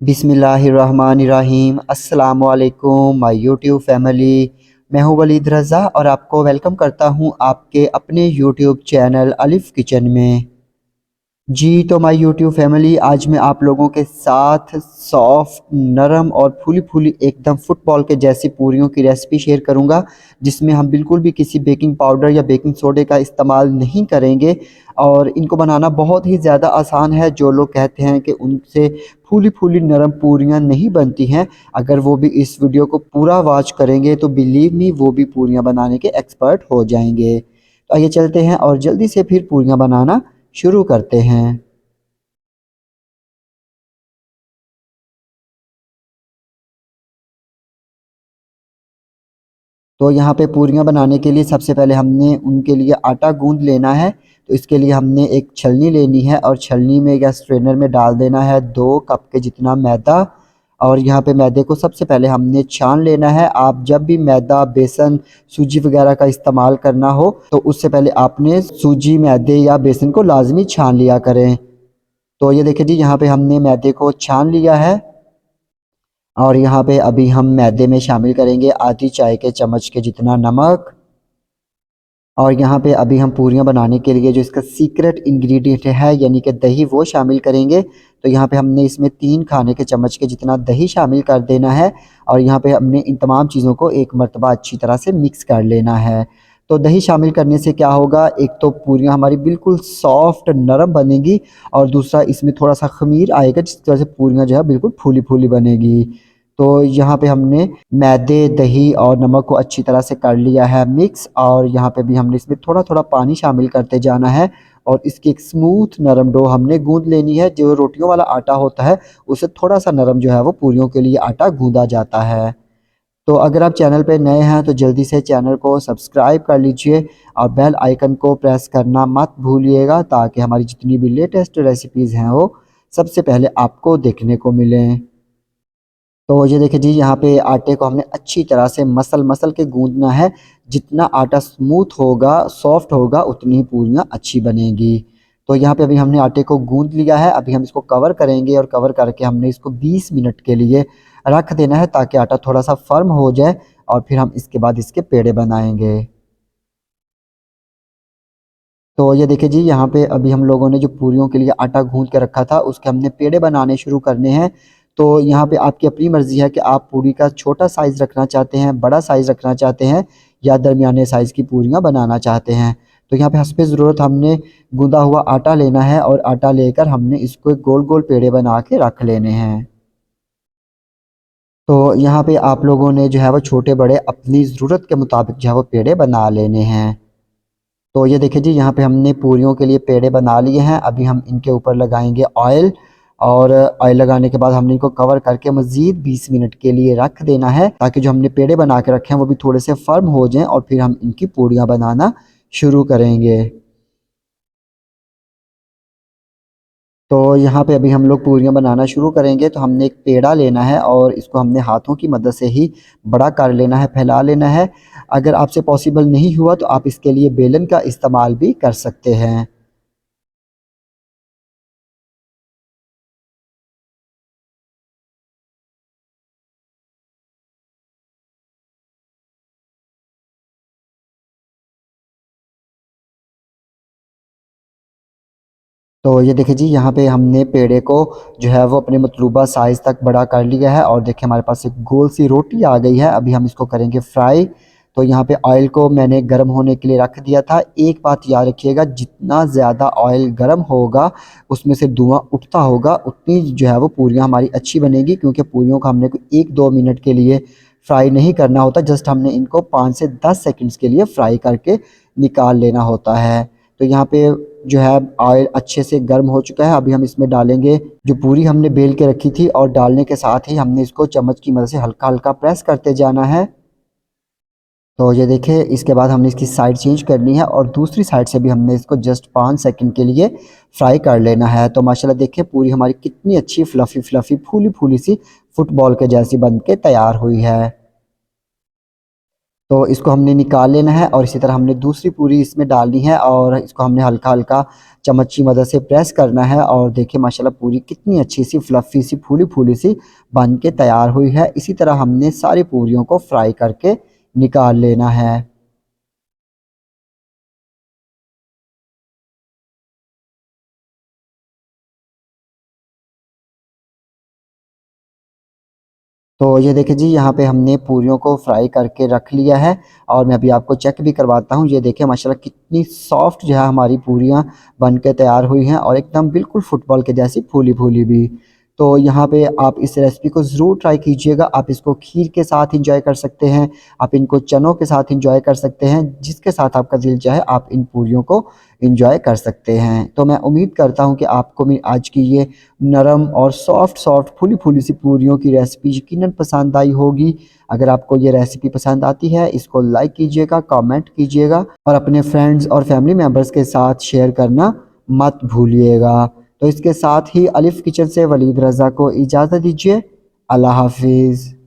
बिस्मिल्लाहिर्रहमानिर्रहीम। अस्सलाम वालेकुम माय यूट्यूब फैमिली। मैं हूं वलीद रज़ा और आपको वेलकम करता हूं आपके अपने यूट्यूब चैनल अलिफ किचन में। जी तो माय यूट्यूब फैमिली, आज मैं आप लोगों के साथ सॉफ्ट नरम और फूली फूली एकदम फुटबॉल के जैसी पूरियों की रेसिपी शेयर करूंगा, जिसमें हम बिल्कुल भी किसी बेकिंग पाउडर या बेकिंग सोडे का इस्तेमाल नहीं करेंगे। और इनको बनाना बहुत ही ज़्यादा आसान है। जो लोग कहते हैं कि उनसे फूली फूली नरम पूरियां नहीं बनती हैं, अगर वो भी इस वीडियो को पूरा वॉच करेंगे तो बिलीव मी वो भी पूरियां बनाने के एक्सपर्ट हो जाएंगे। तो आइए चलते हैं और जल्दी से फिर पूरियां बनाना शुरू करते हैं। तो यहाँ पे पूरियाँ बनाने के लिए सबसे पहले हमने उनके लिए आटा गूंद लेना है। तो इसके लिए हमने एक छलनी लेनी है और छलनी में या स्ट्रेनर में डाल देना है 2 कप के जितना मैदा। और यहाँ पे मैदे को सबसे पहले हमने छान लेना है। आप जब भी मैदा, बेसन, सूजी वगैरह का इस्तेमाल करना हो तो उससे पहले आपने सूजी, मैदे या बेसन को लाजमी छान लिया करें। तो ये देखिए जी, यहाँ पे हमने मैदे को छान लिया है। और यहाँ पे अभी हम मैदे में शामिल करेंगे आधी चाय के चम्मच के जितना नमक। और यहाँ पे अभी हम पूरियाँ बनाने के लिए जो इसका सीक्रेट इंग्रेडिएंट है यानी कि दही, वो शामिल करेंगे। तो यहाँ पे हमने इसमें 3 खाने के चम्मच के जितना दही शामिल कर देना है। और यहाँ पे हमने इन तमाम चीज़ों को एक मरतबा अच्छी तरह से मिक्स कर लेना है। तो दही शामिल करने से क्या होगा, एक तो पूरियाँ हमारी बिल्कुल सॉफ्ट नरम बनेगी और दूसरा इसमें थोड़ा सा खमीर आएगा, जिस तरह से पूरियाँ जो है बिल्कुल फूली फूली बनेगी। तो यहाँ पे हमने मैदे, दही और नमक को अच्छी तरह से कर लिया है मिक्स। और यहाँ पे भी हमने इसमें थोड़ा थोड़ा पानी शामिल करते जाना है और इसकी एक स्मूथ नरम डो हमने गूंद लेनी है। जो रोटियों वाला आटा होता है उससे थोड़ा सा नरम जो है वो पूरियों के लिए आटा गूंदा जाता है। तो अगर आप चैनल पे नए हैं तो जल्दी से चैनल को सब्सक्राइब कर लीजिए और बेल आइकन को प्रेस करना मत भूलिएगा, ताकि हमारी जितनी भी लेटेस्ट रेसिपीज़ हैं वो सबसे पहले आपको देखने को मिलें। तो ये देखिए जी, यहाँ पे आटे को हमने अच्छी तरह से मसल मसल के गूंदना है। जितना आटा स्मूथ होगा, सॉफ्ट होगा, उतनी ही पूरियाँ अच्छी बनेगी। तो यहाँ पे अभी हमने आटे को गूंद लिया है। अभी हम इसको कवर करेंगे और कवर करके हमने इसको 20 मिनट के लिए रख देना है, ताकि आटा थोड़ा सा फर्म हो जाए और फिर हम इसके बाद इसके पेड़े बनाएंगे। तो ये देखिए जी, यहाँ पे अभी हम लोगों ने जो पूरियों के लिए आटा गूंद के रखा था उसके हमने पेड़े बनाने शुरू करने हैं। तो यहाँ पे आपकी अपनी मर्ज़ी है कि आप पूरी का छोटा साइज़ रखना चाहते हैं, बड़ा साइज़ रखना चाहते हैं या दरमियाने साइज़ की पूरियाँ बनाना चाहते हैं। तो यहाँ पे हस्बे ज़रूरत हमने गूंदा हुआ आटा लेना है और आटा लेकर हमने इसको एक गोल गोल पेड़े बना के रख लेने हैं। तो यहाँ पे आप लोगों ने जो है वो छोटे बड़े अपनी ज़रूरत के मुताबिक जो है वो पेड़े बना लेने हैं। तो ये देखिए जी, यहाँ पे हमने पूरियों के लिए पेड़े बना लिए हैं। अभी हम इनके ऊपर लगाएंगे ऑयल। और ऑयल लगाने के बाद हमने इनको कवर करके मज़ीद 20 मिनट के लिए रख देना है, ताकि जो हमने पेड़े बना के रखे हैं वो भी थोड़े से फर्म हो जाएं और फिर हम इनकी पूरियाँ बनाना शुरू करेंगे। तो यहाँ पे अभी हम लोग पूरियाँ बनाना शुरू करेंगे। तो हमने एक पेड़ा लेना है और इसको हमने हाथों की मदद से ही बड़ा कर लेना है, फैला लेना है। अगर आपसे पॉसिबल नहीं हुआ तो आप इसके लिए बेलन का इस्तेमाल भी कर सकते हैं। तो ये देखिए जी, यहाँ पे हमने पेड़े को जो है वो अपने मतलूबा साइज़ तक बड़ा कर लिया है और देखिए हमारे पास एक गोल सी रोटी आ गई है। अभी हम इसको करेंगे फ्राई। तो यहाँ पे ऑयल को मैंने गर्म होने के लिए रख दिया था। एक बात याद रखिएगा, जितना ज़्यादा ऑयल गर्म होगा उसमें से धुआं उठता होगा, उतनी जो है वो पूरियाँ हमारी अच्छी बनेगी, क्योंकि पूरियों को हमने कोई 1-2 मिनट के लिए फ्राई नहीं करना होता। जस्ट हमने इनको 5 से 10 सेकंड्स के लिए फ्राई करके निकाल लेना होता है। तो यहाँ पे जो है ऑयल अच्छे से गर्म हो चुका है। अभी हम इसमें डालेंगे जो पूरी हमने बेल के रखी थी और डालने के साथ ही हमने इसको चम्मच की मदद से हल्का हल्का प्रेस करते जाना है। तो ये देखिए, इसके बाद हमने इसकी साइड चेंज करनी है और दूसरी साइड से भी हमने इसको जस्ट 5 सेकंड के लिए फ्राई कर लेना है। तो माशाल्लाह देखिए, पूरी हमारी कितनी अच्छी फ्लफ़ी फ्लफ़ी फूली फूली सी फुटबॉल के जैसी बन के तैयार हुई है। तो इसको हमने निकाल लेना है और इसी तरह हमने दूसरी पूरी इसमें डालनी है और इसको हमने हल्का हल्का चम्मच की मदद से प्रेस करना है। और देखिए माशाल्लाह पूरी कितनी अच्छी सी फ्लफ़ी सी फूली फूली सी बन के तैयार हुई है। इसी तरह हमने सारी पूरियों को फ्राई करके निकाल लेना है। तो ये देखिए जी, यहाँ पे हमने पूरियों को फ्राई करके रख लिया है और मैं अभी आपको चेक भी करवाता हूँ। ये देखिए माशाल्लाह कितनी सॉफ्ट जो है हमारी पूरियाँ बन के तैयार हुई हैं और एकदम बिल्कुल फुटबॉल के जैसी फूली-फूली भी। तो यहाँ पे आप इस रेसिपी को ज़रूर ट्राई कीजिएगा। आप इसको खीर के साथ एंजॉय कर सकते हैं, आप इनको चनों के साथ एंजॉय कर सकते हैं, जिसके साथ आपका दिल चाहे आप इन पूरियों को एंजॉय कर सकते हैं। तो मैं उम्मीद करता हूँ कि आपको मेरी आज की ये नरम और सॉफ्ट फूली-फूली सी पूरियों की रेसिपी यकीनन पसंद आई होगी। अगर आपको ये रेसिपी पसंद आती है, इसको लाइक कीजिएगा, कमेंट कीजिएगा और अपने फ्रेंड्स और फैमिली मेंबर्स के साथ शेयर करना मत भूलिएगा। तो इसके साथ ही अलिफ किचन से वलीद रज़ा को इजाज़त दीजिए। अल्लाह हाफ़िज़।